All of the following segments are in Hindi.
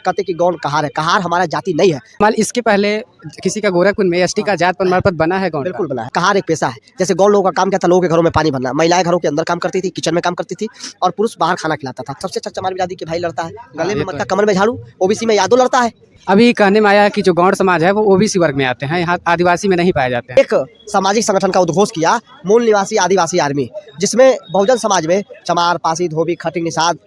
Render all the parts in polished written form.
कहते कि गौंड कहार है, कहार हमारा जाति नहीं है। मान इसके पहले किसी का गोरखपुर में एसटी का जात प्रमाण पत्र बना है गौंड का? बिल्कुल बना है। कहार एक पेशा है। जैसे गौंड लोगों का काम क्या था, लोगों के घरों में पानी भरना, महिलाएं घरों के अंदर काम करती थी, किचन में काम करती थी, और पुरुष बाहर खाना खिलाता था। सबसे अच्छा चमार बिरादरी के भाई लड़ता है, गले में ये तो मटका, है। कमर में झाड़ू, ओबीसी में यादव लड़ता है। अभी कहने में आया कि जो गौंड समाज है वो ओबीसी वर्ग में आते हैं, यहाँ आदिवासी में नहीं पाए जाते हैं। एक सामाजिक संगठन का उद्घोष किया, मूल निवासी आदिवासी आर्मी, जिसमें बहुजन समाज में चमार, पासी, धोबी, खटिक, निषाद,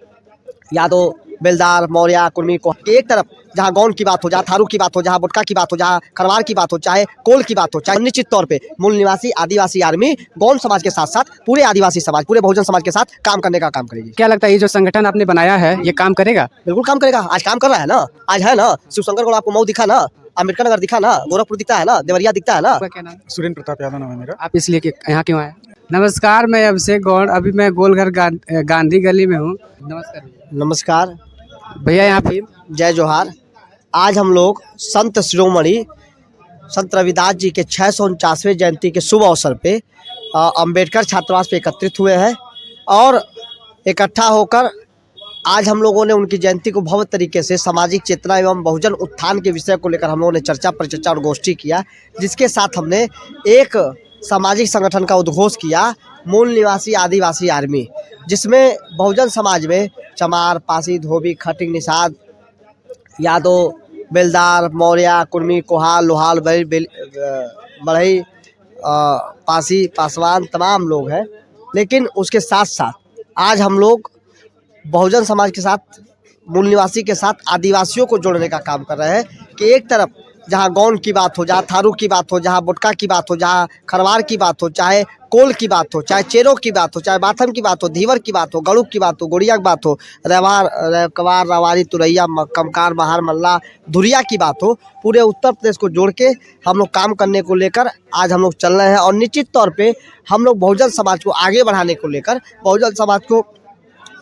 यादव, बेलदार, मौर्य, कुर्मी को एक तरफ जहाँ गौंड की बात हो, जहाँ थारू की बात हो, जहाँ बुटका की बात हो, जहाँ खरवार की बात हो, चाहे कोल की बात हो, चाहे निश्चित तौर पे मूल निवासी आदिवासी आर्मी गौंड समाज के साथ साथ पूरे आदिवासी समाज, पूरे बहुजन समाज के साथ काम करने का काम करेगी। क्या लगता है ये जो संगठन आपने बनाया है ये काम करेगा? बिल्कुल काम करेगा। आज काम कर रहा है ना, आज है ना, शिवशंकर को आपको मऊ दिखा ना, अम्बेडकर नगर दिखा ना, गोरखपुर दिखता है ना, देवरिया दिखता है ना। आपका क्या नाम है? सुरेंद्र प्रताप यादव नाम है मेरा। आप इसलिए कि यहाँ क्यों आए? नमस्कार, मैं अभिषेक गौड़, अभी मैं गोलघर गांधी गली में हूँ। नमस्कार नमस्कार भैया, यहाँ पे जय जोहार। आज हम लोग संत शिरोमणि संत रविदास जी के 649वें जयंती के शुभ अवसर पे अंबेडकर छात्रावास पे एकत्रित हुए हैं, और इकट्ठा होकर आज हम लोगों ने उनकी जयंती को भव्य तरीके से सामाजिक चेतना एवं बहुजन उत्थान के विषय को लेकर हम लोगों ने चर्चा परिचर्चा और गोष्ठी किया, जिसके साथ हमने एक सामाजिक संगठन का उद्घोष किया, मूल निवासी आदिवासी आर्मी, जिसमें बहुजन समाज में चमार, पासी, धोबी, खटिक, निषाद, यादव, बेलदार, मौर्य, कुर्मी, कोहाल, लोहाल, बढ़ई, पासी, पासवान तमाम लोग हैं। लेकिन उसके साथ साथ आज हम लोग बहुजन समाज के साथ, मूल निवासी के साथ आदिवासियों को जोड़ने का काम कर रहे हैं कि एक तरफ जहाँ गौंड की बात हो, जहाँ थारू की बात हो, जहाँ बुटका की बात हो, जहाँ खरवार की बात हो, चाहे कोल की बात हो, चाहे चेरो की बात हो, चाहे बाथम की बात हो, धीवर की बात हो, गड़ुक की बात हो, गोड़िया की बात हो, रेवकवार, रवारी, तुरैया, कमकार, महार, मल्ला, धुरिया की बात हो, पूरे उत्तर प्रदेश को जोड़ के हम लोग काम करने को लेकर आज हम लोग चल रहे हैं। और निश्चित तौर पे हम लोग बहुजन समाज को आगे बढ़ाने को लेकर, बहुजन समाज को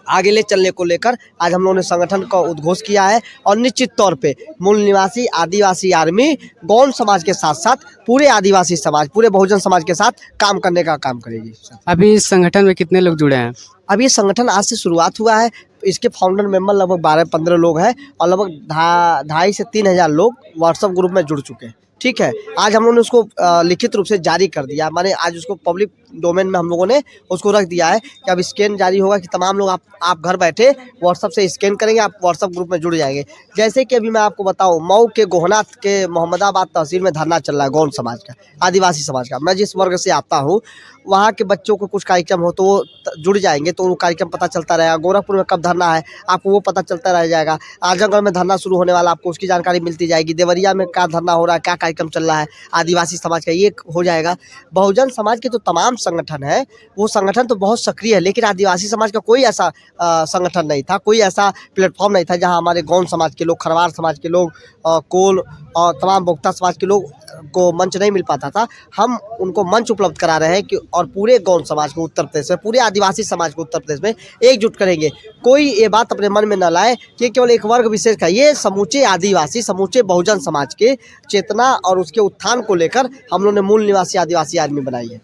आगे ले चलने को लेकर आज हम लोगों ने संगठन का उद्घोष किया है, और निश्चित तौर पे मूल निवासी आदिवासी आर्मी गौंड समाज के साथ साथ पूरे आदिवासी समाज, पूरे बहुजन समाज के साथ काम करने का काम करेगी। अभी इस संगठन में कितने लोग जुड़े हैं? अब ये संगठन आज से शुरुआत हुआ है। इसके फाउंडर मेंबर लगभग 12-15 लोग हैं, और लगभग 2,500 से 3,000 लोग व्हाट्सएप ग्रुप में जुड़ चुके हैं। ठीक है, आज हम लोगों ने उसको लिखित रूप से जारी कर दिया, माने आज उसको पब्लिक डोमेन में हम लोगों ने उसको रख दिया है कि अब स्कैन जारी होगा कि तमाम लोग आप घर बैठे व्हाट्सएप से स्कैन करेंगे, आप व्हाट्सएप ग्रुप में जुड़ जाएंगे। जैसे कि अभी मैं आपको बताऊं, मऊ के गोहना के मोहम्मदाबाद तहसील में धरना चल रहा है गौंड समाज का, आदिवासी समाज का। मैं जिस वर्ग से आता हूँ, वहाँ के बच्चों को कुछ कार्यक्रम हो तो वो जुड़ जाएंगे, तो वो कार्यक्रम पता चलता रहेगा। गोरखपुर में कब धरना है आपको वो पता चलता रह जाएगा। आजमगढ़ में धरना शुरू होने वाला, आपको उसकी जानकारी मिलती जाएगी। देवरिया में क्या धरना हो रहा है, क्या कार्यक्रम चल रहा है आदिवासी समाज का, ये हो जाएगा। बहुजन समाज के तो तमाम संगठन है, वो संगठन तो बहुत सक्रिय है, लेकिन आदिवासी समाज का कोई ऐसा संगठन नहीं था, कोई ऐसा प्लेटफॉर्म नहीं था जहां हमारे गौंड समाज के लोग, खरवार समाज के लोग, कोल और तमाम बोक्ता समाज के लोग को मंच नहीं मिल पाता था। हम उनको मंच उपलब्ध करा रहे हैं कि और पूरे गौंड समाज को उत्तर प्रदेश में, पूरे आदिवासी समाज को उत्तर प्रदेश में एकजुट करेंगे। कोई ये बात अपने मन में न लाए कि केवल एक वर्ग विशेष का, ये समूचे आदिवासी, समूचे बहुजन समाज के चेतना और उसके उत्थान को लेकर हम लोगों ने मूल निवासी आदिवासी आर्मी बनाई है।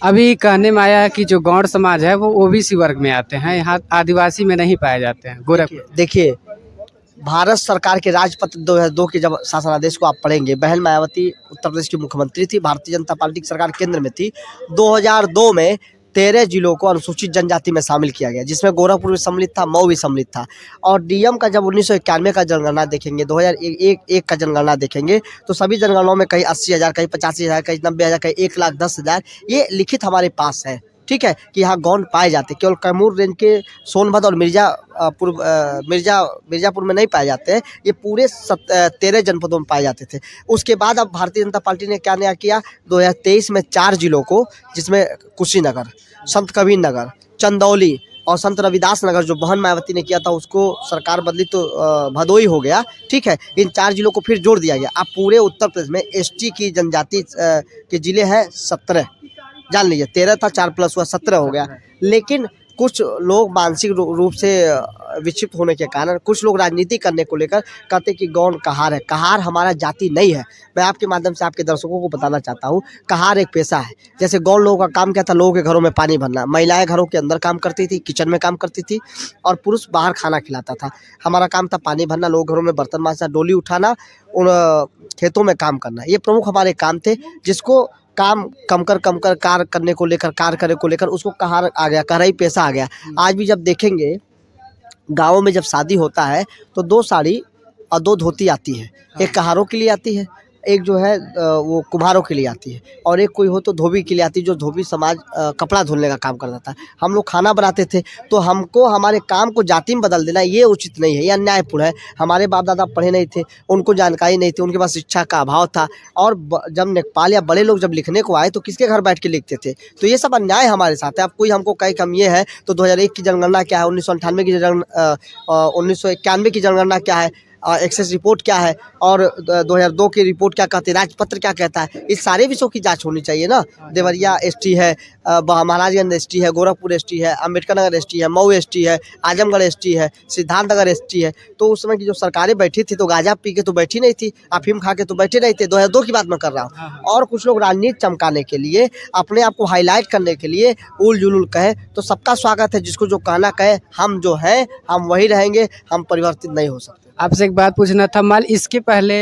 अभी कहने में आया है कि जो गौंड समाज है वो ओबीसी वर्ग में आते हैं, यहाँ आदिवासी में नहीं पाए जाते हैं गोरखपुर। देखिए, भारत सरकार के राजपत्र 2002 के जब शासनादेश को आप पढ़ेंगे, बहन मायावती उत्तर प्रदेश की मुख्यमंत्री थी, भारतीय जनता पार्टी की सरकार केंद्र में थी। 2002 में 13 जिलों को अनुसूचित जनजाति में शामिल किया गया, जिसमें गोरखपुर भी सम्मिलित था, मऊ भी सम्मिलित था। और डीएम का जब 1991 का जनगणना देखेंगे, 2001 का जनगणना देखेंगे, तो सभी जनगणनाओं में कहीं 80,000, कहीं 85,000, कहीं 90,000, कहीं 1,10,000 ये लिखित हमारे पास है। ठीक है, कि यहाँ गौंड पाए जाते, केवल कैमूर रेंज के सोनभद्र और मिर्जापुर में नहीं पाए जाते हैं, ये पूरे 13 जनपदों में पाए जाते थे। उसके बाद अब भारतीय जनता पार्टी ने क्या नया किया, 2023 में 4 जिलों को, जिसमें कुशीनगर, संत कबीर नगर, चंदौली और संत रविदास नगर, जो बहन मायावती ने किया था उसको सरकार बदली तो भदोई हो गया। ठीक है, इन 4 जिलों को फिर जोड़ दिया गया। अब पूरे उत्तर प्रदेश में एसटी की जनजाति के जिले हैं 17, जान लीजिए, 13 था, 4 प्लस हुआ 17 हो गया। लेकिन कुछ लोग मानसिक रूप से विक्षिप्त होने के कारण कुछ लोग राजनीति करने को लेकर कहते कि गौण कहार है। कहार हमारा जाति नहीं है। मैं आपके माध्यम से आपके दर्शकों को बताना चाहता हूँ, कहार एक पेशा है। जैसे गौण लोगों का काम क्या था, लोगों के घरों में पानी भरना, महिलाएं घरों के अंदर काम करती थी, किचन में काम करती थी, और पुरुष बाहर खाना खिलाता था। हमारा काम था पानी भरना, लोग घरों में बर्तन मांजना, डोली उठाना, उन खेतों में काम करना। ये प्रमुख हमारे काम थे, जिसको काम कम कर कार्य करने को लेकर, कार्य करने को लेकर उसको कहार आ गया, कहाराई पेशा आ गया। आज भी जब देखेंगे गाँवों में जब शादी होता है तो 2 साड़ी और 2 धोती आती है। एक कहारों के लिए आती है, एक जो है वो कुम्हारों के लिए आती है, और एक कोई हो तो धोबी के लिए आती है, जो धोबी समाज कपड़ा धुलने का काम करता था। हम लोग खाना बनाते थे, तो हमको हमारे काम को जाति में बदल देना ये उचित नहीं है, ये अन्यायपूर्ण है। हमारे बाप दादा पढ़े नहीं थे, उनको जानकारी नहीं थी, उनके पास शिक्षा का अभाव था, और जब लेखपाल या बड़े लोग जब लिखने को आए तो किसके घर बैठ के लिखते थे। तो ये सब अन्याय हमारे साथ है। अब कोई हमको कहे कि हम ये है, तो 2001 की जनगणना क्या है, 1998 की 1991 की जनगणना क्या है, एक्सेस रिपोर्ट क्या है, और 2002 की रिपोर्ट क्या कहती है, राजपत्र क्या कहता है, इस सारे विषयों की जांच होनी चाहिए ना। देवरिया एसटी है, महाराजगंज एसटी है, गोरखपुर एसटी है, अम्बेडकर नगर एसटी है, मऊ एसटी है, आजमगढ़ एसटी है, सिद्धार्थनगर एसटी है। तो उस समय की जो सरकारें बैठी थी तो गांजा पी के तो बैठी नहीं थी, अफीम खा के तो बैठे नहीं थे। 2002 की बात मैं कर रहा हूँ। और कुछ लोग राजनीति चमकाने के लिए, अपने आप को हाईलाइट करने के लिए उल जुलूल कहे, तो सबका स्वागत है, जिसको जो कहना कहे। हम जो हैं हम वही रहेंगे, हम परिवर्तित नहीं हो सकते। आपसे एक बात पूछना था, मान इसके पहले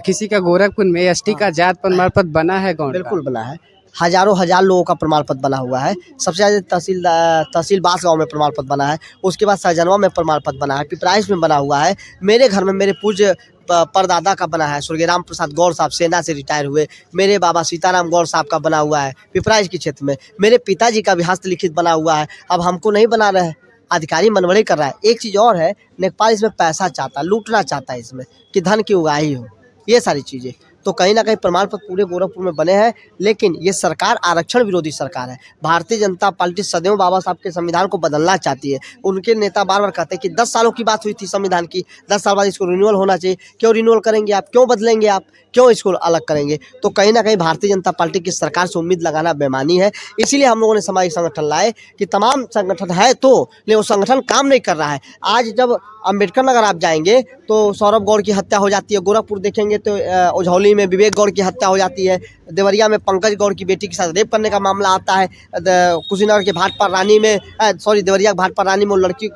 किसी का गोरखपुर में एसटी का जात प्रमाण पत्र बना है गौंड का? बिल्कुल बना है, हजारों हजार लोगों का प्रमाण पत्र बना हुआ है। सबसे ज़्यादा तहसील बांसगांव में प्रमाण पत्र बना है, उसके बाद सहजनवा में प्रमाण पत्र बना है, पिपराइच में बना हुआ है, मेरे घर में मेरे पूज्य परदादा का बना है, स्वर्गीय राम प्रसाद गौड़ साहब सेना से रिटायर हुए, मेरे बाबा सीताराम गौड़ साहब का बना हुआ है पिपराइच के क्षेत्र में, मेरे पिताजी का भी हस्तलिखित बना हुआ है। अब हमको नहीं बना रहे हैं, अधिकारी मनवड़े कर रहा है। एक चीज़ और है, लेखपाल इसमें पैसा चाहता, लूटना चाहता है इसमें, कि धन की उगाही हो, ये सारी चीज़ें। तो कहीं ना कहीं प्रमाण पत्र पूरे गोरखपुर में बने हैं, लेकिन ये सरकार आरक्षण विरोधी सरकार है। भारतीय जनता पार्टी सदैव बाबा साहब के संविधान को बदलना चाहती है। उनके नेता बार बार कहते हैं कि 10 सालों की बात हुई थी संविधान की, 10 साल बाद इसको रिन्यूअल होना चाहिए। क्यों रिन्यूअल करेंगे आप, क्यों बदलेंगे आप, क्यों इसको अलग करेंगे? तो कहीं ना कहीं भारतीय जनता पार्टी की सरकार से उम्मीद लगाना बेईमानी है। इसीलिए हम लोगों ने सामाजिक संगठन लाए कि तमाम संगठन है तो, लेकिन वो संगठन काम नहीं कर रहा है। आज जब अम्बेडकर नगर आप जाएंगे तो सौरभ गौड़ की हत्या हो जाती है, गोरखपुर देखेंगे तो उझौली में विवेक गौड़ की हत्या हो जाती है, देवरिया में पंकज गौड़ की बेटी के साथ रेप करने का मामला आता है, कुशीनगर के भाटपार रानी में देवरिया के भाटपार रानी में वो लड़की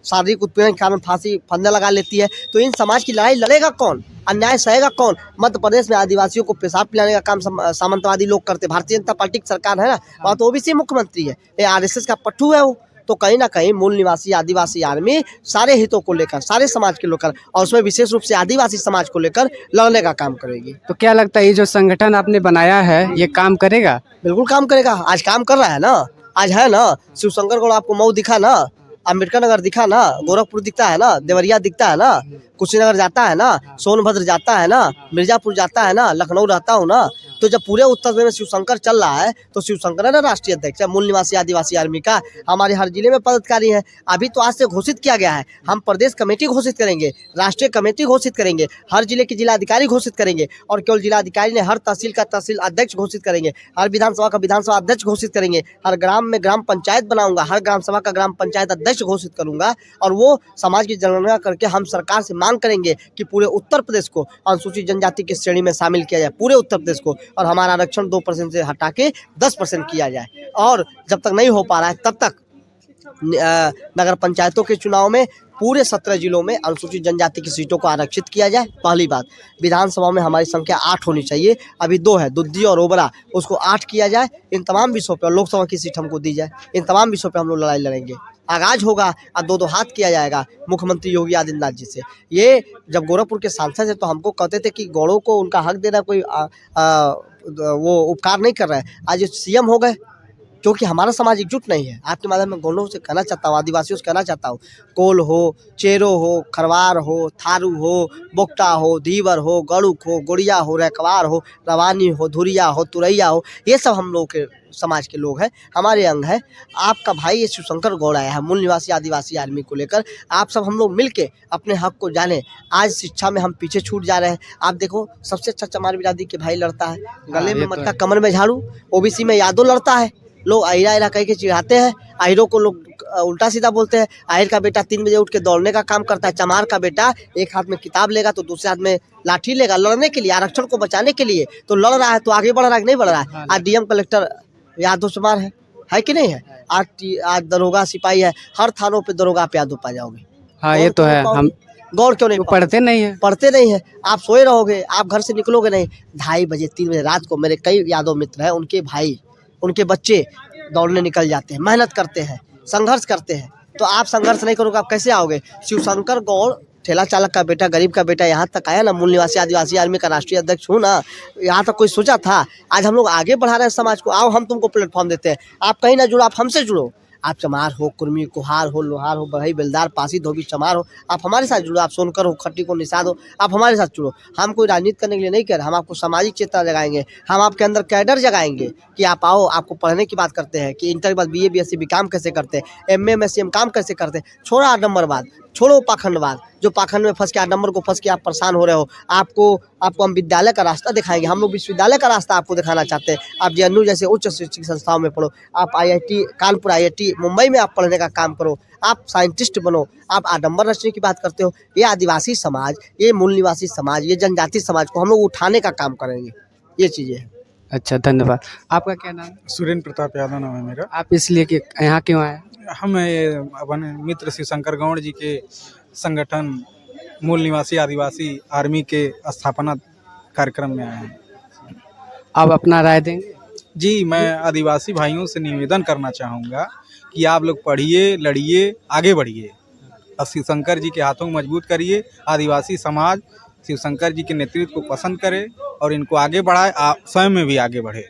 शारीरिक उत्पीड़न के कारण फांसी फंदे लगा लेती है। तो इन समाज की लड़ाई लड़ेगा कौन, अन्याय सहेगा कौन? मध्य प्रदेश में आदिवासियों को पेशाब पिलाने का काम सामंतवादी लोग करते, भारतीय जनता पार्टी की सरकार है ना, वहाँ तो ओबीसी मुख्यमंत्री है, ये आरएसएस का पट्टू है वो। तो कहीं ना कहीं मूल निवासी आदिवासी आर्मी सारे हितों को लेकर, सारे समाज के लेकर, और उसमें विशेष रूप से आदिवासी समाज को लेकर लड़ने का काम करेगी। तो क्या लगता है ये जो संगठन आपने बनाया है ये काम करेगा? बिल्कुल काम करेगा, आज काम कर रहा है ना, आज है ना। शिवशंकर गौड़ आपको मऊ दिखा ना, अम्बेडकर नगर दिखा ना, गोरखपुर दिखता है ना, देवरिया दिखता है ना, कुशीनगर जाता है ना, सोनभद्र जाता है ना, मिर्जापुर जाता है ना, लखनऊ रहता हूँ ना। तो जब पूरे उत्तर प्रदेश में शिवशंकर चल रहा है तो शिवशंकर है ना राष्ट्रीय अध्यक्ष है मूल निवासी आदिवासी आर्मी का। हमारे हर जिले में पदाधिकारी हैं। अभी तो आज से घोषित किया गया है, हम प्रदेश कमेटी घोषित करेंगे, राष्ट्रीय कमेटी घोषित करेंगे, हर जिले के जिलाधिकारी घोषित करेंगे, और केवल जिलाधिकारी ने हर तहसील का तहसील अध्यक्ष घोषित करेंगे, हर विधानसभा का विधानसभा अध्यक्ष घोषित करेंगे, हर ग्राम में ग्राम पंचायत बनाऊंगा, हर ग्राम सभा का ग्राम पंचायत अध्यक्ष घोषित करूंगा। और वो समाज की जनगणना करके हम सरकार से मांग करेंगे कि पूरे उत्तर प्रदेश को अनुसूचित जनजाति की श्रेणी में शामिल किया जाए, पूरे उत्तर प्रदेश को, और हमारा आरक्षण 2% से हटा के 10% किया जाए। और जब तक नहीं हो पा रहा है तब तक नगर पंचायतों के चुनाव में पूरे 17 जिलों में अनुसूचित जनजाति की सीटों को आरक्षित किया जाए। पहली बात, विधानसभा में हमारी संख्या 8 होनी चाहिए, अभी 2 है, दुद्दी और ओबरा, उसको 8 किया जाए। इन तमाम विषयों पर, लोकसभा की सीट हमको दी जाए, इन तमाम विषयों पर हम लोग लड़ाई लड़ेंगे। आगाज होगा और 2-2 हाथ किया जाएगा मुख्यमंत्री योगी आदित्यनाथ जी से। ये जब गोरखपुर के सांसद है तो हमको कहते थे कि गौड़ों को उनका हक देना कोई वो उपकार नहीं कर रहा है। आज सीएम हो गए क्योंकि हमारा समाज एकजुट नहीं है। आपके माध्यम में गौड़ों से कहना चाहता हूँ, आदिवासियों से कहना चाहता हूँ, कोल हो, चेरो हो, खरवार हो, थारू हो, बोक्टा हो, धीवर हो, गड़ुक हो, गोड़िया हो, रैकवार हो, रवानी हो, धुरिया हो, तुरैया हो, ये सब हम लोग के समाज के लोग हैं, हमारे अंग है। आपका भाई ये शिवशंकर गौड़ आया है मूल निवासी आदिवासी आर्मी को लेकर। आप सब हम लोग मिलके अपने हक को जाने। आज शिक्षा में हम पीछे छूट जा रहे हैं। आप देखो, सबसे अच्छा चमार बिरादरी के भाई लड़ता है, गले में मटका, कमर में झाड़ू। ओबीसी में यादव लड़ता है, लोग आहिरा आहिरा कह के चिढ़ाते हैं। आहिरों को लोग उल्टा सीधा बोलते हैं। आहिर का बेटा 3 बजे उठ के दौड़ने का काम करता है। चमार का बेटा एक हाथ में किताब लेगा तो दूसरे हाथ में लाठी लेगा, लड़ने के लिए, आरक्षण को बचाने के लिए। तो लड़ रहा है तो आगे बढ़ रहा है कि नहीं बढ़ रहा है। आज डीएम कलेक्टर यादव चमार है कि नहीं है। आज दरोगा सिपाही है, हर थानों पे दरोगा पे यादव पा जाओगे। हाँ ये तो है। हम गौर क्यों नहीं वो पढ़ते नहीं है। पढ़ते नहीं है। आप सोए रहोगे, आप घर से निकलोगे नहीं। 2:30 बजे 3 बजे रात को मेरे कई यादव मित्र हैं, उनके भाई उनके बच्चे दौड़ने निकल जाते हैं, मेहनत करते हैं, संघर्ष करते हैं। तो आप संघर्ष नहीं करोगे, आप कैसे आओगे। शिवशंकर गौड़ ठेला चालक का बेटा, गरीब का बेटा यहाँ तक आया ना, मूल निवासी आदिवासी आर्मी का राष्ट्रीय अध्यक्ष हूँ ना, यहाँ तक कोई सोचा था। आज हम लोग आगे बढ़ा रहे हैं समाज को। आओ हम तुमको प्लेटफॉर्म देते हैं। आप कहीं ना जुड़ो, आप हमसे जुड़ो। आप चमार हो, कुर्मी, कुहार हो, लोहार हो, बढ़ई, बेलदार, पासी, धोबी, चमार हो, आप हमारे साथ जुड़ो। आप सोनकर हो, खट्टी को, निषाद हो, आप हमारे साथ जुड़ो। हम कोई राजनीति करने के लिए नहीं कह रहे, हम आपको सामाजिक चेतना जगाएंगे। हम आपके अंदर कैडर जगाएंगे कि आप आओ। आपको पढ़ने की बात करते हैं कि इंटर के बाद BA BSc भी काम कैसे करते हैं, MA MSc हम काम कैसे करते हैं। छोड़ो 8 नंबरवाद, छोड़ो पाखंडवाद। जो पाखंड में फंस के 8 नंबर को फंस के आप परेशान हो रहे हो, आपको हम विद्यालय का रास्ता दिखाएंगे। हम लोग विश्वविद्यालय का रास्ता आपको दिखाना चाहते हैं। आप JNU जैसे उच्च शैक्षिक संस्थाओं में पढ़ो, आप IIT कानपुर, IIT मुंबई में आप पढ़ने का काम करो, आप साइंटिस्ट बनो। आप आडंबर रचने की बात करते हो। ये आदिवासी समाज, ये मूल निवासी समाज, ये जनजाति समाज को हम लोग उठाने का काम करेंगे। ये चीज़ें हैं। अच्छा, धन्यवाद। आपका क्या नाम है? सुरेंद्र प्रताप यादव नाम है मेरा। आप इसलिए कि यहाँ क्यों आए? हम अपने मित्र शिवशंकर गौड़ जी के संगठन मूल निवासी आदिवासी आर्मी के स्थापना कार्यक्रम में आए हैं। आप अपना राय देंगे? जी, मैं आदिवासी भाइयों से निवेदन करना चाहूँगा कि आप लोग पढ़िए, लड़िए, आगे बढ़िए और शिवशंकर जी के हाथों को मजबूत करिए। आदिवासी समाज शिवशंकर जी के नेतृत्व को पसंद करे और इनको आगे बढ़ाए, आप स्वयं में भी आगे बढ़े।